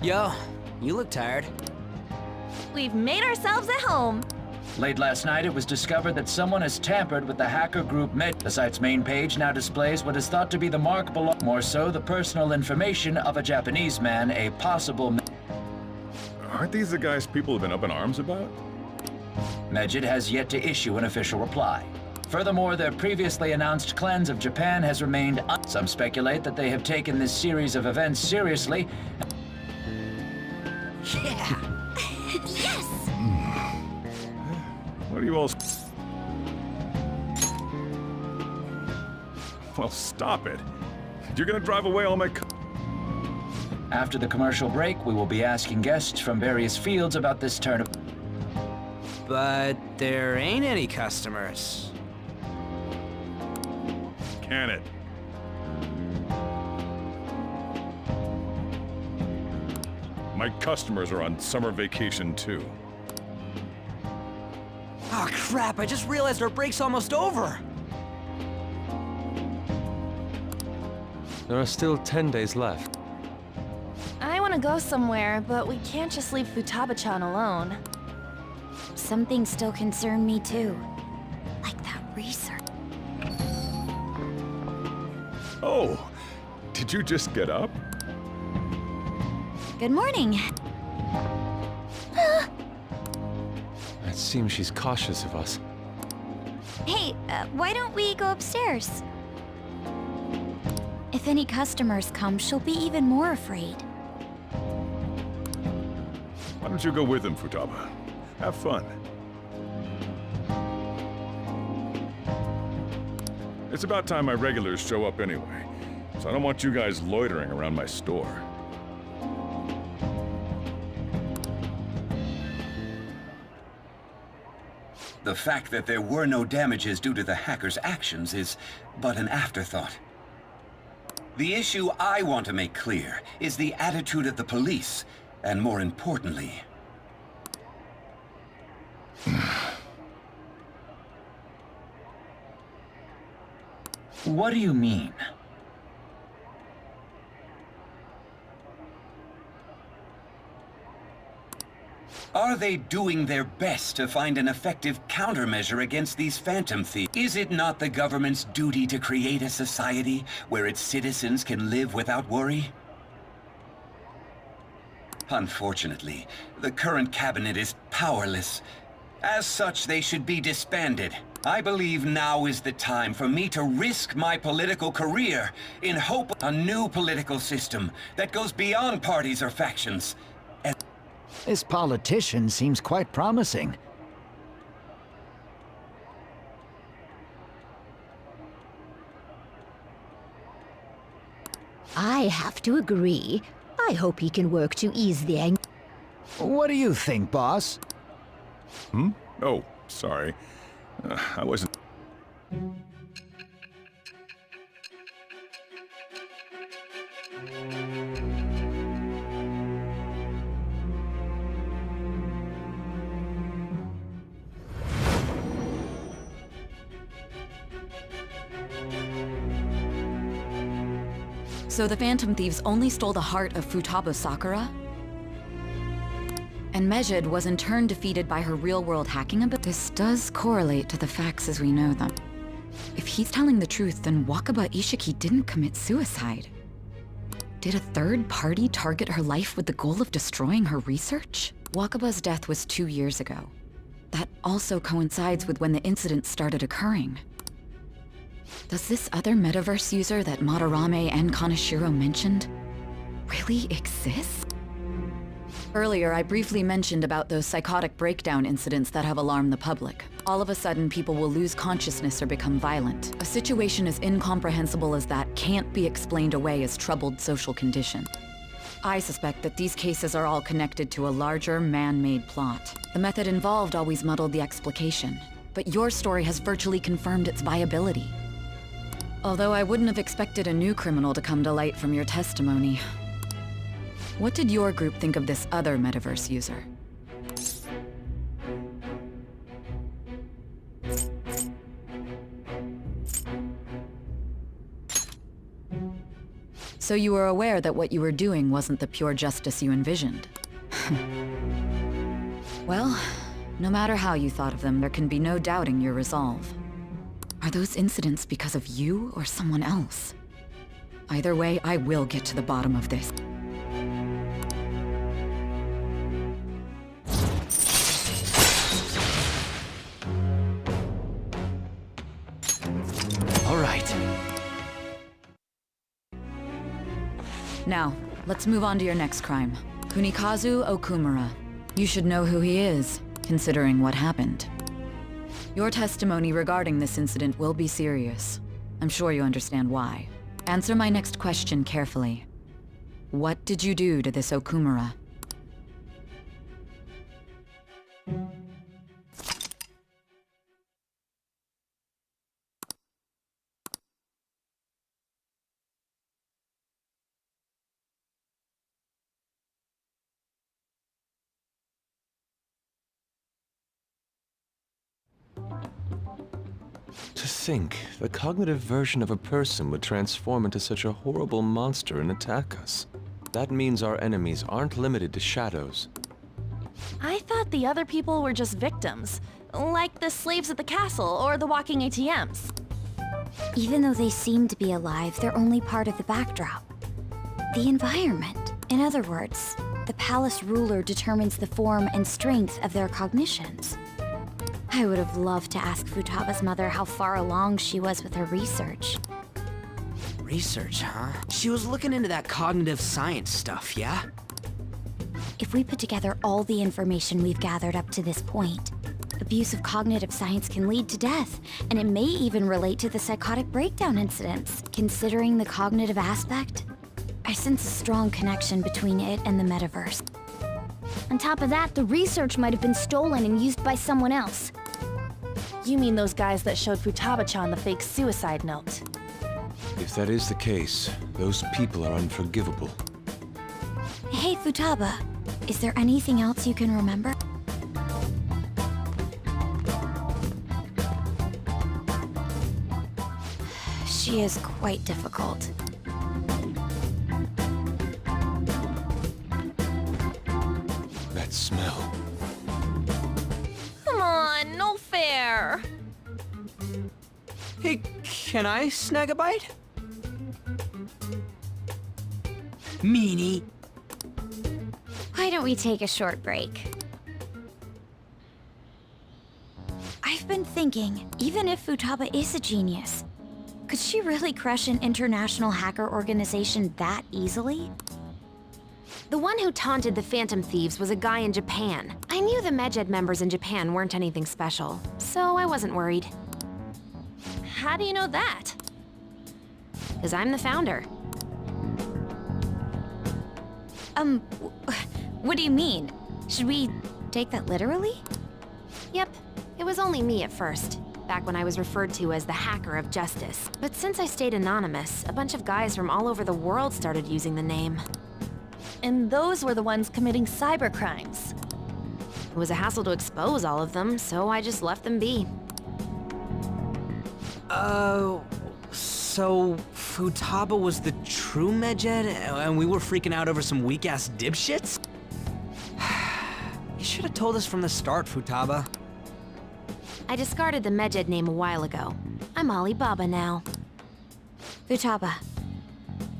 Yo, you look tired. We've made ourselves at home. Late last night, it was discovered that someone has tampered with the hacker group The site's main page now displays what is thought to be the mark more so the personal information of a Japanese man, a possible... Aren't these the guys people have been up in arms about? Mejid has yet to issue an official reply. Furthermore, their previously announced cleanse of Japan has remained Some speculate that they have taken this series of events seriously. Yeah! Yes! What are you all... Well, stop it. You're gonna drive away all my... After the commercial break, we will be asking guests from various fields about this tournament. But there ain't any customers. Can it? My customers are on summer vacation, too. Oh crap, I just realized our break's almost over! There are still 10 days left. I want to go somewhere, but we can't just leave Futaba-chan alone. Some things still concern me too. Like that research. Oh, did you just get up? Good morning. It seems she's cautious of us. Hey, why don't we go upstairs? If any customers come, she'll be even more afraid. Why don't you go with them, Futaba? Have fun. It's about time my regulars show up anyway, so I don't want you guys loitering around my store. The fact that there were no damages due to the hacker's actions is but an afterthought. The issue I want to make clear is the attitude of the police, and more importantly... What do you mean? Are they doing their best to find an effective countermeasure against these phantom thieves? Is it not the government's duty to create a society where its citizens can live without worry? Unfortunately, the current cabinet is powerless. As such, they should be disbanded. I believe now is the time for me to risk my political career in hope of a new political system that goes beyond parties or factions. This politician seems quite promising. I have to agree. I hope he can work to ease the ang- What do you think, boss? Hmm? Oh, sorry. I wasn't... So the Phantom Thieves only stole the heart of Futaba Sakura? And Mejid was in turn defeated by her real-world hacking ability? This does correlate to the facts as we know them. If he's telling the truth, then Wakaba Ishiki didn't commit suicide. Did a third party target her life with the goal of destroying her research? Wakaba's death was 2 years ago. That also coincides with when the incident started occurring. Does this other metaverse user that Madarame and Kaneshiro mentioned really exist? Earlier, I briefly mentioned about those psychotic breakdown incidents that have alarmed the public. All of a sudden, people will lose consciousness or become violent. A situation as incomprehensible as that can't be explained away as troubled social condition. I suspect that these cases are all connected to a larger, man-made plot. The method involved always muddled the explication, but your story has virtually confirmed its viability. Although I wouldn't have expected a new criminal to come to light from your testimony. What did your group think of this other metaverse user? So you were aware that what you were doing wasn't the pure justice you envisioned. Well, no matter how you thought of them, there can be no doubting your resolve. Are those incidents because of you or someone else? Either way, I will get to the bottom of this. All right. Now, let's move on to your next crime. Kunikazu Okumura. You should know who he is, considering what happened. Your testimony regarding this incident will be serious. I'm sure you understand why. Answer my next question carefully. What did you do to this Okumura? To think, the cognitive version of a person would transform into such a horrible monster and attack us. That means our enemies aren't limited to shadows. I thought the other people were just victims, like the slaves at the castle or the walking ATMs. Even though they seem to be alive, they're only part of the backdrop. The environment. In other words, the palace ruler determines the form and strength of their cognitions. I would have loved to ask Futaba's mother how far along she was with her research. Research, huh? She was looking into that cognitive science stuff, yeah? If we put together all the information we've gathered up to this point, abuse of cognitive science can lead to death, and it may even relate to the psychotic breakdown incidents. Considering the cognitive aspect, I sense a strong connection between it and the metaverse. On top of that, the research might have been stolen and used by someone else. You mean those guys that showed Futaba-chan the fake suicide note? If that is the case, those people are unforgivable. Hey, Futaba, is there anything else you can remember? She is quite difficult. That smell. Come on, no fair. Hey, can I snag a bite? Meanie. Why don't we take a short break? I've been thinking, even if Futaba is a genius, could she really crush an international hacker organization that easily? The one who taunted the Phantom Thieves was a guy in Japan. I knew the Medjed members in Japan weren't anything special, so I wasn't worried. How do you know that? Because I'm the founder. What do you mean? Should we take that literally? Yep, it was only me at first, back when I was referred to as the Hacker of Justice. But since I stayed anonymous, a bunch of guys from all over the world started using the name. And those were the ones committing cybercrimes. It was a hassle to expose all of them, so I just left them be. So Futaba was the true Medjed, and we were freaking out over some weak-ass dipshits? You should have told us from the start, Futaba. I discarded the Medjed name a while ago. I'm Alibaba now. Futaba,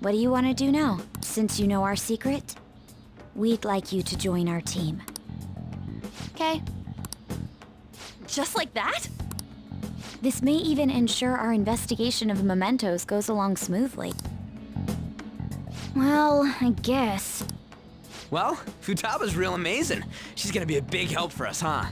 what do you want to do now? Since you know our secret, we'd like you to join our team. Okay. Just like that? This may even ensure our investigation of mementos goes along smoothly. Well, I guess. Well, Futaba's real amazing. She's gonna be a big help for us, huh?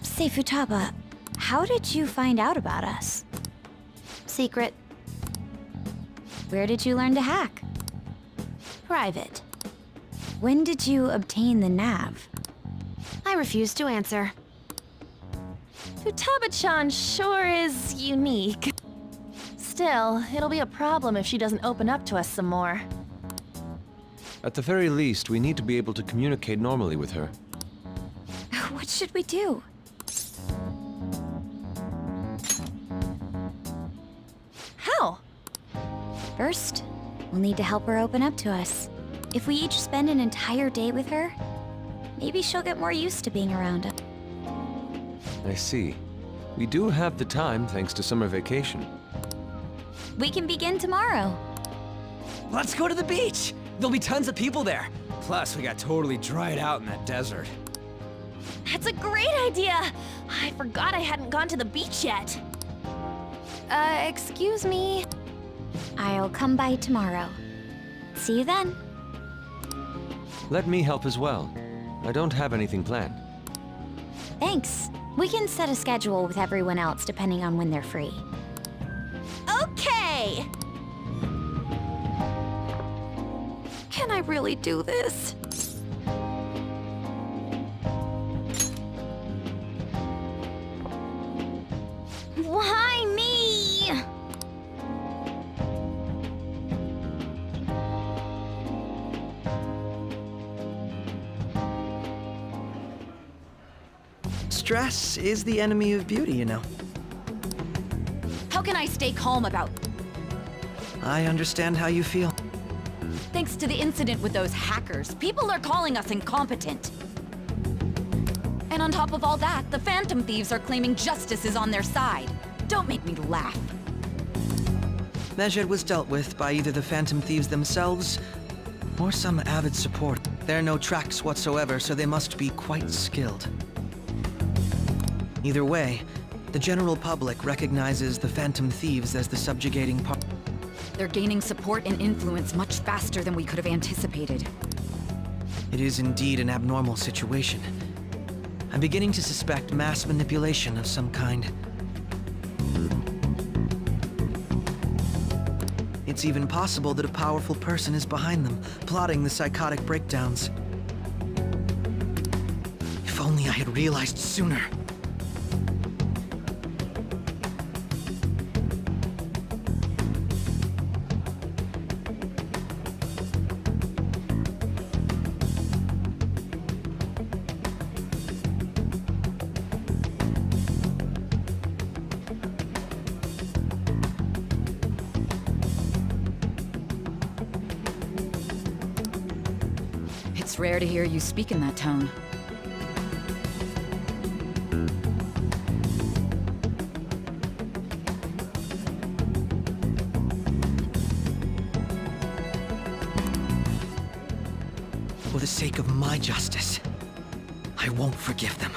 Say, Futaba, how did you find out about us? Secret. Where did you learn to hack? Private. When did you obtain the nav? I refuse to answer. Futaba-chan sure is unique. Still, it'll be a problem if she doesn't open up to us some more. At the very least, we need to be able to communicate normally with her. What should we do? How? First, we'll need to help her open up to us. If we each spend an entire day with her, maybe she'll get more used to being around us. I see. We do have the time thanks to summer vacation. We can begin tomorrow. Let's go to the beach! There'll be tons of people there. Plus, we got totally dried out in that desert. That's a great idea! I forgot I hadn't gone to the beach yet. Excuse me. I'll come by tomorrow. See you then. Let me help as well. I don't have anything planned. Thanks. We can set a schedule with everyone else depending on when they're free. Okay! Can I really do this? Why me? Stress is the enemy of beauty, you know. How can I stay calm about... I understand how you feel. Thanks to the incident with those hackers, people are calling us incompetent. And on top of all that, the Phantom Thieves are claiming justice is on their side. Don't make me laugh. Medjed was dealt with by either the Phantom Thieves themselves or some avid support. There are no tracks whatsoever, so they must be quite skilled. Either way, the general public recognizes the Phantom Thieves as the subjugating part. They're gaining support and influence much faster than we could have anticipated. It is indeed an abnormal situation. I'm beginning to suspect mass manipulation of some kind. It's even possible that a powerful person is behind them, plotting the psychotic breakdowns. If only I had realized sooner. It's rare to hear you speak in that tone. For the sake of my justice, I won't forgive them.